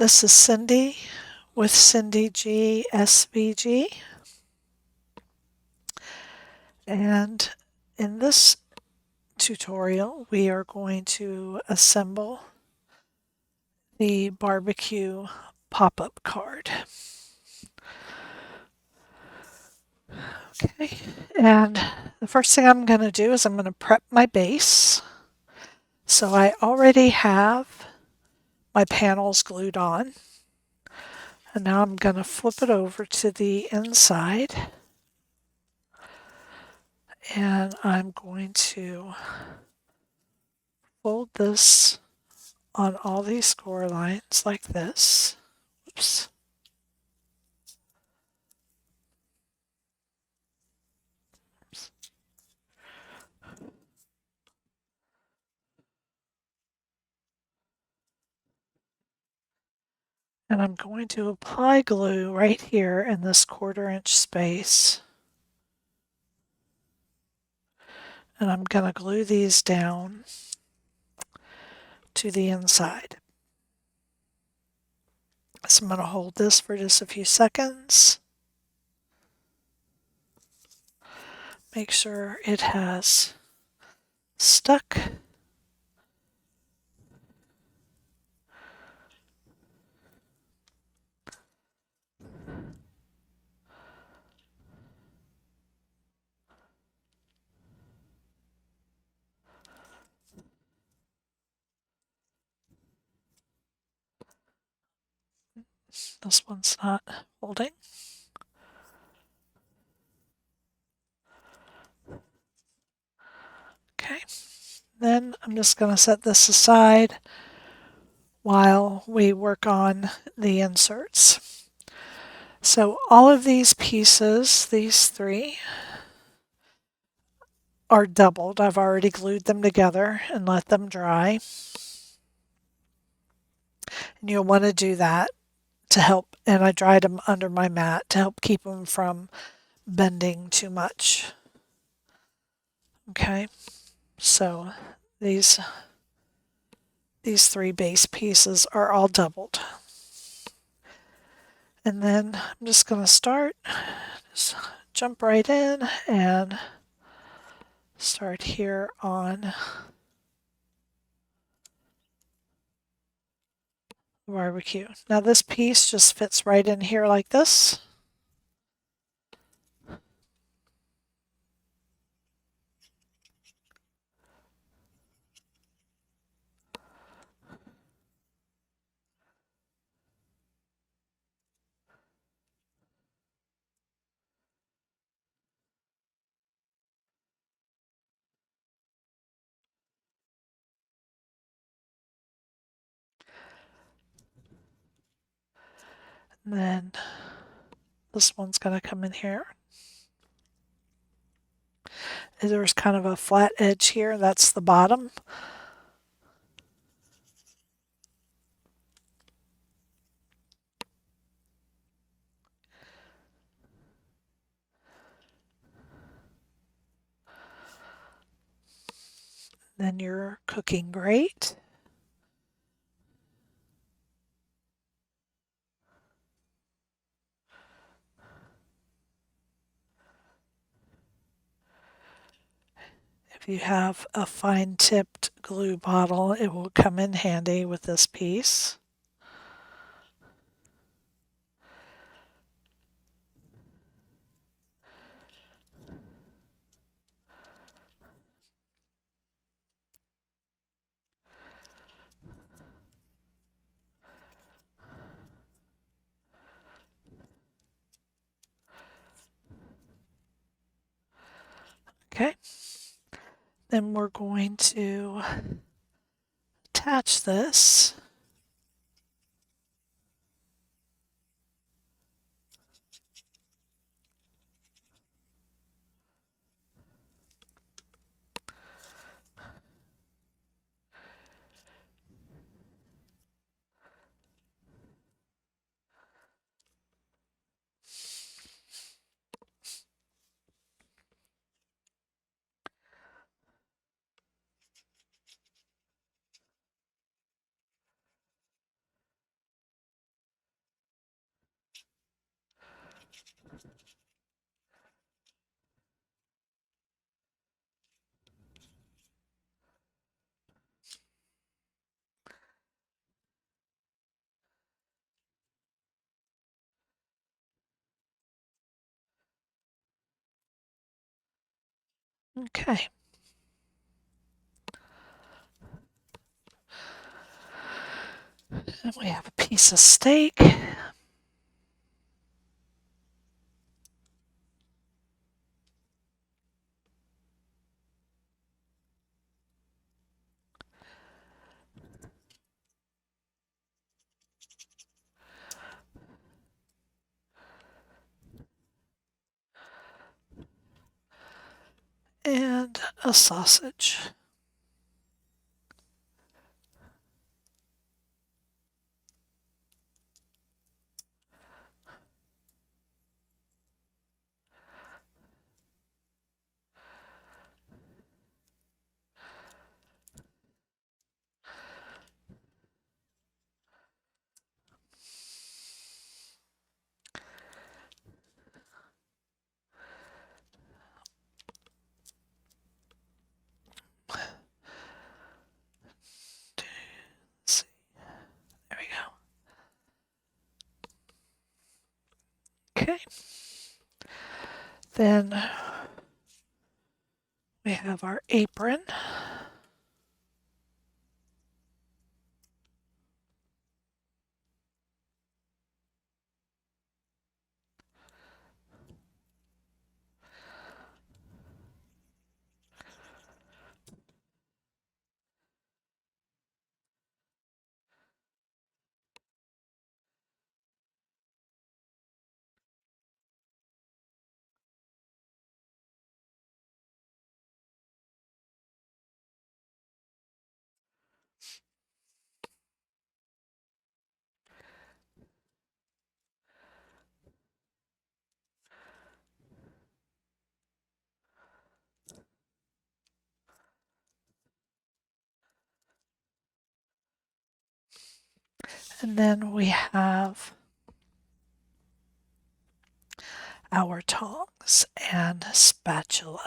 This is Cyndy with Cyndy G SVG, and in this tutorial we are going to assemble the BBQ pop-up card. Okay, and the first thing I'm going to do is I'm going to prep my base. So I already have my panels glued on, and now I'm going to flip it over to the inside, and I'm going to fold this on all these score lines like this. Oops. And I'm going to apply glue right here in this 1/4 inch space. And I'm going to glue these down to the inside. So I'm going to hold this for just a few seconds. Make sure it has stuck. This one's not holding. Okay, then I'm just going to set this aside while we work on the inserts. So all of these pieces, these 3, are doubled. I've already glued them together and let them dry. And you'll want to do that to help, and I dried them under my mat to help keep them from bending too much. Okay, so these 3 base pieces are all doubled. And then I'm just going to just jump right in and start here on barbecue. Now this piece just fits right in here like this. And then this one's going to come in here. There's kind of a flat edge here. That's the bottom. Then you're cooking great. If you have a fine-tipped glue bottle, it will come in handy with this piece. Okay, then we're going to attach this. Okay. And we have a piece of steak. And a sausage. Let's see. There we go. Okay. Then we have our apron. And then we have our tongs and spatula.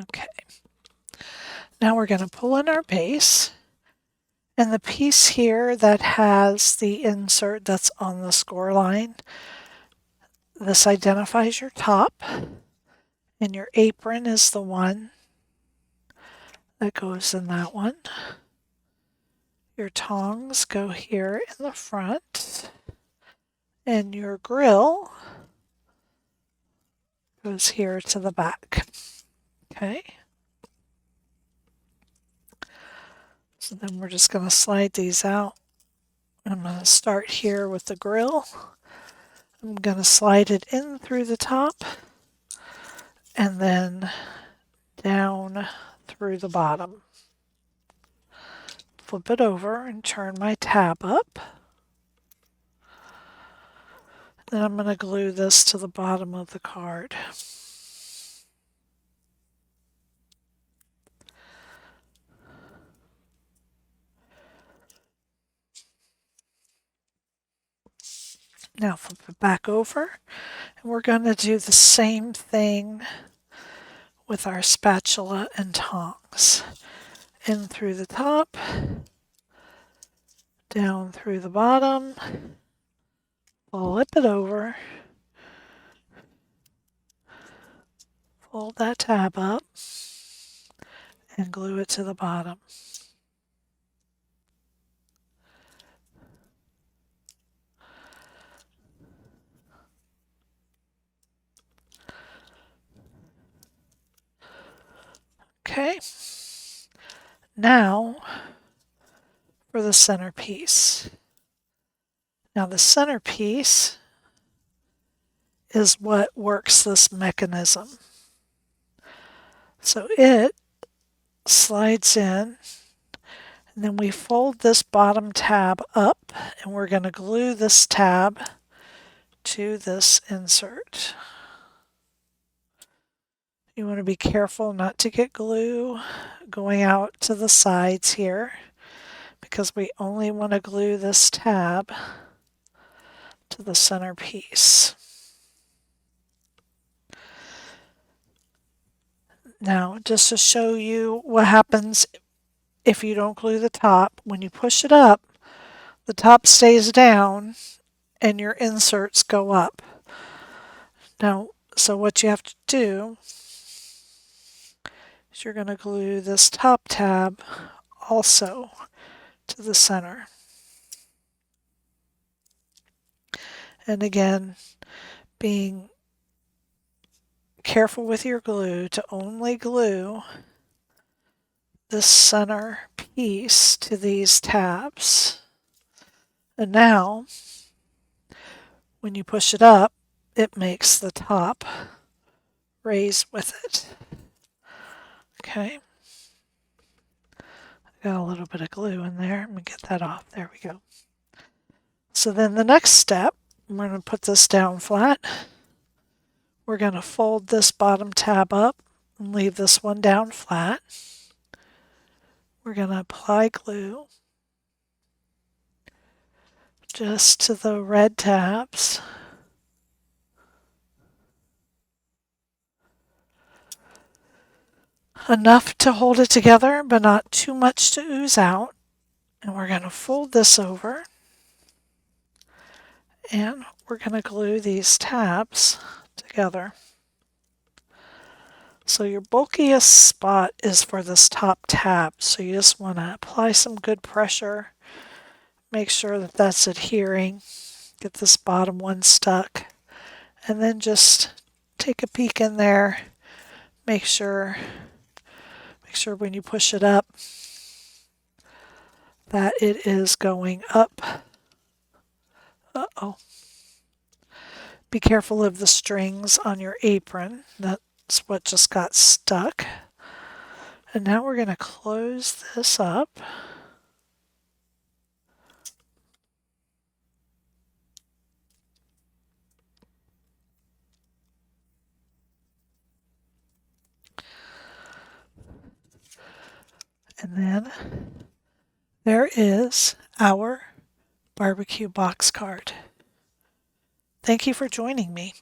Okay. Now we're going to pull in our base. And the piece here that has the insert that's on the score line, this identifies your top, and your apron is the one that goes in that one. Your tongs go here in the front, and your grill goes here to the back. Okay. So then we're just going to slide these out. I'm going to start here with the grill. I'm going to slide it in through the top and then down through the bottom. Flip it over and turn my tab up. Then I'm going to glue this to the bottom of the card. Now flip it back over, and we're going to do the same thing with our spatula and tongs. In through the top, down through the bottom, flip it over, fold that tab up, and glue it to the bottom. Okay, now for the centerpiece. Now the centerpiece is what works this mechanism. So it slides in, and then we fold this bottom tab up, and we're going to glue this tab to this insert. You want to be careful not to get glue going out to the sides here, because we only want to glue this tab to the center piece. Now, just to show you what happens if you don't glue the top, when you push it up, the top stays down and your inserts go up. Now, so what you have to do is you're going to glue this top tab also to the center. And again, being careful with your glue to only glue this center piece to these tabs. And now, when you push it up, it makes the top raise with it. Okay. Got a little bit of glue in there. Let me get that off. There we go. So then the next step, we're going to put this down flat. We're going to fold this bottom tab up and leave this one down flat. We're going to apply glue just to the red tabs. Enough to hold it together, but not too much to ooze out. And we're going to fold this over. And we're going to glue these tabs together. So your bulkiest spot is for this top tab. So you just want to apply some good pressure. Make sure that that's adhering. Get this bottom one stuck. And then just take a peek in there. Make sure when you push it up that it is going up. Uh-oh. Be careful of the strings on your apron. That's what just got stuck. And now we're going to close this up. And then there is our barbecue box card. Thank you for joining me.